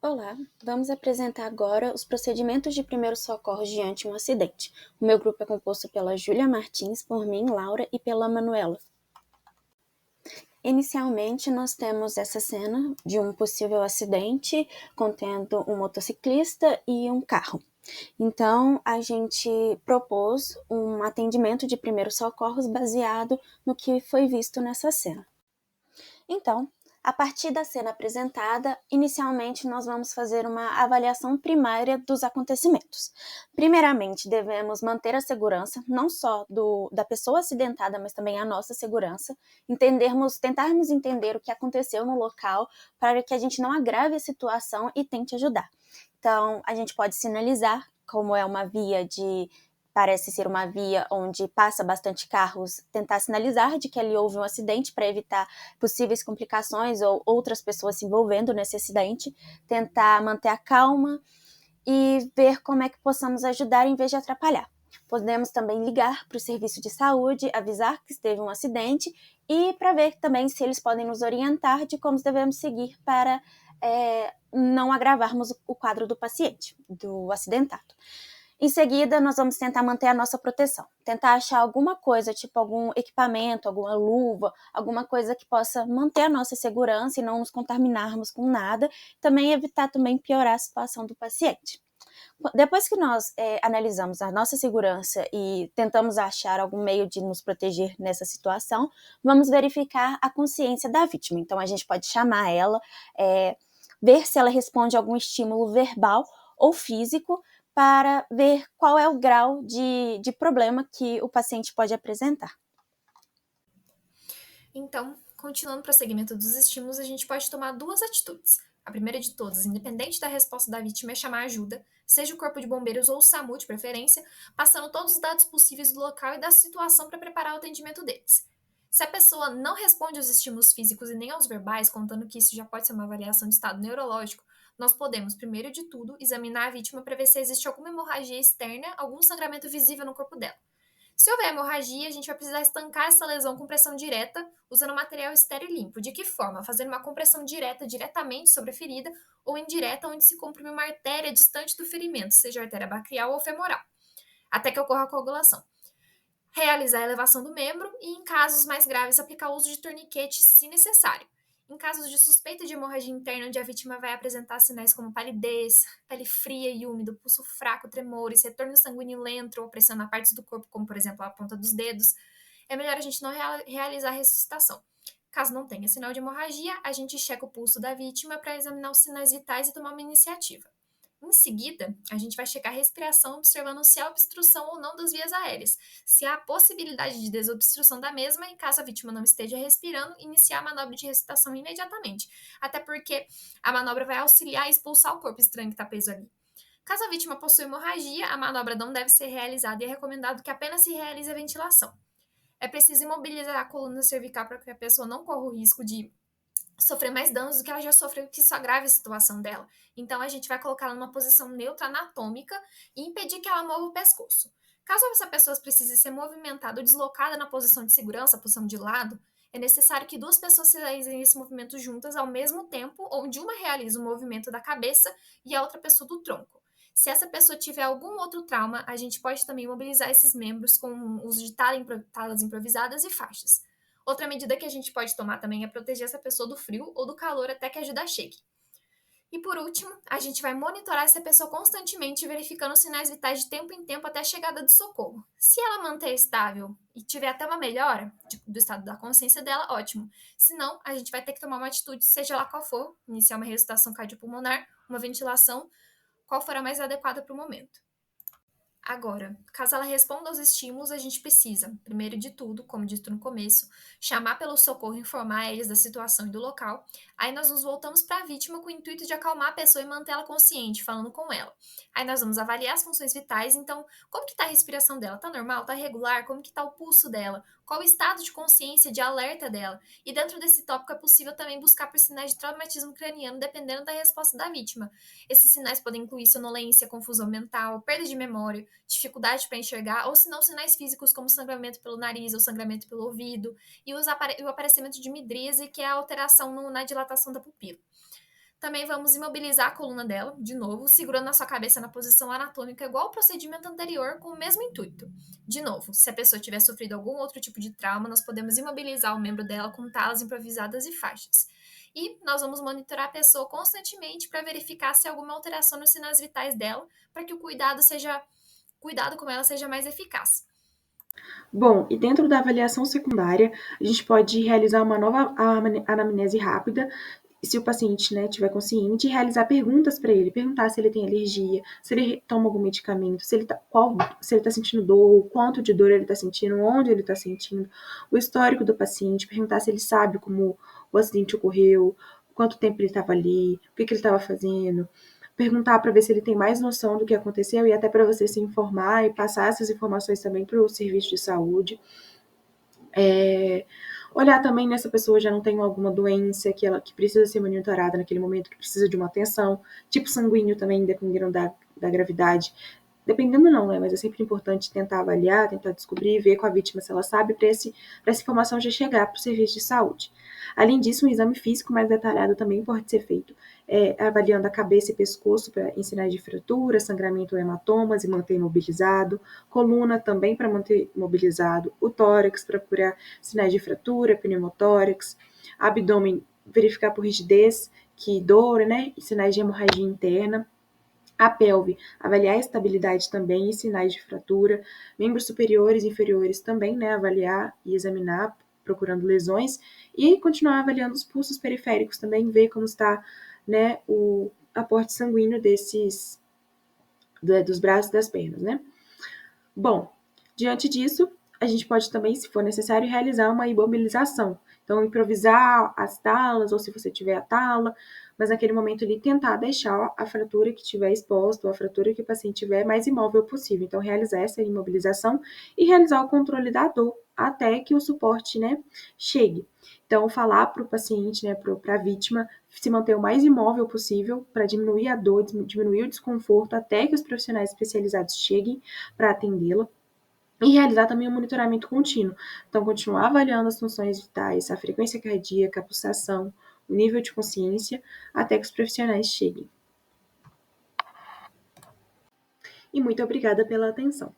Olá, vamos apresentar agora os procedimentos de primeiros socorros diante de um acidente. O meu grupo é composto pela Júlia Martins, por mim, Laura, e pela Manuela. Inicialmente, nós temos essa cena de um possível acidente contendo um motociclista e um carro. Então, a gente propôs um atendimento de primeiros socorros baseado no que foi visto nessa cena. Então, a partir da cena apresentada, inicialmente nós vamos fazer uma avaliação primária dos acontecimentos. Primeiramente, devemos manter a segurança, não só da pessoa acidentada, mas também a nossa segurança, tentarmos entender o que aconteceu no local para que a gente não agrave a situação e tente ajudar. Então, a gente pode sinalizar, como é uma via parece ser uma via onde passa bastante carros, tentar sinalizar de que ali houve um acidente para evitar possíveis complicações ou outras pessoas se envolvendo nesse acidente, tentar manter a calma e ver como é que possamos ajudar em vez de atrapalhar. Podemos também ligar para o serviço de saúde, avisar que esteve um acidente e para ver também se eles podem nos orientar de como devemos seguir para não agravarmos o quadro do paciente, do acidentado. Em seguida, nós vamos tentar manter a nossa proteção. Tentar achar alguma coisa, tipo algum equipamento, alguma luva, alguma coisa que possa manter a nossa segurança e não nos contaminarmos com nada. Também evitar também piorar a situação do paciente. Depois que nós analisamos a nossa segurança e tentamos achar algum meio de nos proteger nessa situação, vamos verificar a consciência da vítima. Então, a gente pode chamar ela, ver se ela responde a algum estímulo verbal ou físico, para ver qual é o grau de problema que o paciente pode apresentar. Então, continuando o prosseguimento dos estímulos, a gente pode tomar duas atitudes. A primeira de todas, independente da resposta da vítima, é chamar ajuda, seja o corpo de bombeiros ou o SAMU de preferência, passando todos os dados possíveis do local e da situação para preparar o atendimento deles. Se a pessoa não responde aos estímulos físicos e nem aos verbais, contando que isso já pode ser uma avaliação de estado neurológico, nós podemos, primeiro de tudo, examinar a vítima para ver se existe alguma hemorragia externa, algum sangramento visível no corpo dela. Se houver hemorragia, a gente vai precisar estancar essa lesão com pressão direta, usando material estéril e limpo. De que forma? Fazendo uma compressão direta diretamente sobre a ferida ou indireta, onde se comprime uma artéria distante do ferimento, seja artéria bacrial ou femoral, até que ocorra a coagulação. Realizar a elevação do membro e, em casos mais graves, aplicar o uso de torniquete se necessário. Em casos de suspeita de hemorragia interna, onde a vítima vai apresentar sinais como palidez, pele fria e úmida, pulso fraco, tremores, retorno sanguíneo lento ou pressão na partes do corpo, como por exemplo a ponta dos dedos, é melhor a gente não realizar a ressuscitação. Caso não tenha sinal de hemorragia, a gente checa o pulso da vítima para examinar os sinais vitais e tomar uma iniciativa. Em seguida, a gente vai checar a respiração, observando se há obstrução ou não das vias aéreas, se há possibilidade de desobstrução da mesma e, caso a vítima não esteja respirando, iniciar a manobra de ressuscitação imediatamente, até porque a manobra vai auxiliar a expulsar o corpo estranho que está preso ali. Caso a vítima possua hemorragia, a manobra não deve ser realizada e é recomendado que apenas se realize a ventilação. É preciso imobilizar a coluna cervical para que a pessoa não corra o risco de sofrer mais danos do que ela já sofreu, que isso agrave a situação dela. Então, a gente vai colocá-la numa posição neutra anatômica e impedir que ela mova o pescoço. Caso essa pessoa precise ser movimentada ou deslocada na posição de segurança, posição de lado, é necessário que duas pessoas realizem esse movimento juntas ao mesmo tempo, onde uma realiza o movimento da cabeça e a outra pessoa do tronco. Se essa pessoa tiver algum outro trauma, a gente pode também mobilizar esses membros com o uso de talas improvisadas e faixas. Outra medida que a gente pode tomar também é proteger essa pessoa do frio ou do calor até que a ajuda chegue. E por último, a gente vai monitorar essa pessoa constantemente, verificando os sinais vitais de tempo em tempo até a chegada do socorro. Se ela manter estável e tiver até uma melhora do estado da consciência dela, ótimo. Se não, a gente vai ter que tomar uma atitude, seja lá qual for, iniciar uma ressuscitação cardiopulmonar, uma ventilação, qual for a mais adequada para o momento. Agora, caso ela responda aos estímulos, a gente precisa, primeiro de tudo, como dito no começo, chamar pelo socorro e informar eles da situação e do local. Aí nós nos voltamos para a vítima com o intuito de acalmar a pessoa e mantê-la consciente, falando com ela. Aí nós vamos avaliar as funções vitais, então, como que está a respiração dela? Está normal? Está regular? Como que está o pulso dela? Qual o estado de consciência, de alerta dela? E dentro desse tópico é possível também buscar por sinais de traumatismo craniano, dependendo da resposta da vítima. Esses sinais podem incluir sonolência, confusão mental, perda de memória, dificuldade para enxergar, ou se não, sinais físicos como sangramento pelo nariz ou sangramento pelo ouvido, e o aparecimento de midríase, que é a alteração na dilatação da pupila. Também vamos imobilizar a coluna dela, de novo, segurando a sua cabeça na posição anatômica igual ao procedimento anterior, com o mesmo intuito. De novo, se a pessoa tiver sofrido algum outro tipo de trauma, nós podemos imobilizar o membro dela com talas improvisadas e faixas. E nós vamos monitorar a pessoa constantemente para verificar se há alguma alteração nos sinais vitais dela, para que o cuidado com ela seja mais eficaz. Bom, e dentro da avaliação secundária, a gente pode realizar uma nova anamnese rápida, se o paciente, né, tiver consciente, e realizar perguntas para ele, perguntar se ele tem alergia, se ele toma algum medicamento, se ele tá sentindo dor, quanto de dor ele está sentindo, onde ele está sentindo, o histórico do paciente, perguntar se ele sabe como o acidente ocorreu, quanto tempo ele estava ali, o que ele estava fazendo, perguntar para ver se ele tem mais noção do que aconteceu e até para você se informar e passar essas informações também para o serviço de saúde. Olhar também nessa pessoa já não tem alguma doença que precisa ser monitorada naquele momento, que precisa de uma atenção, tipo sanguíneo também, dependendo da gravidade. Dependendo não, né? Mas é sempre importante tentar avaliar, tentar descobrir, ver com a vítima se ela sabe, para essa informação já chegar para o serviço de saúde. Além disso, um exame físico mais detalhado também pode ser feito, avaliando a cabeça e pescoço em sinais de fratura, sangramento ou hematomas e manter imobilizado, coluna também para manter imobilizado, o tórax para procurar sinais de fratura, pneumotórax, abdômen, verificar por rigidez, que dor, né, e sinais de hemorragia interna, a pelve, avaliar a estabilidade também e sinais de fratura, membros superiores e inferiores também, né, avaliar e examinar, procurando lesões, e continuar avaliando os pulsos periféricos também, ver como está, né, o aporte sanguíneo dos braços e das pernas, né. Bom, diante disso, a gente pode também, se for necessário, realizar uma imobilização. Então, improvisar as talas, ou se você tiver a tala, mas naquele momento ali tentar deixar a fratura que estiver exposta, ou a fratura que o paciente tiver, mais imóvel possível. Então, realizar essa imobilização e realizar o controle da dor até que o suporte, né, chegue. Então, falar para o paciente, né, para a vítima, se manter o mais imóvel possível para diminuir a dor, diminuir o desconforto até que os profissionais especializados cheguem para atendê-la. E realizar também o monitoramento contínuo. Então, continuar avaliando as funções vitais, a frequência cardíaca, a pulsação, o nível de consciência, até que os profissionais cheguem. E muito obrigada pela atenção.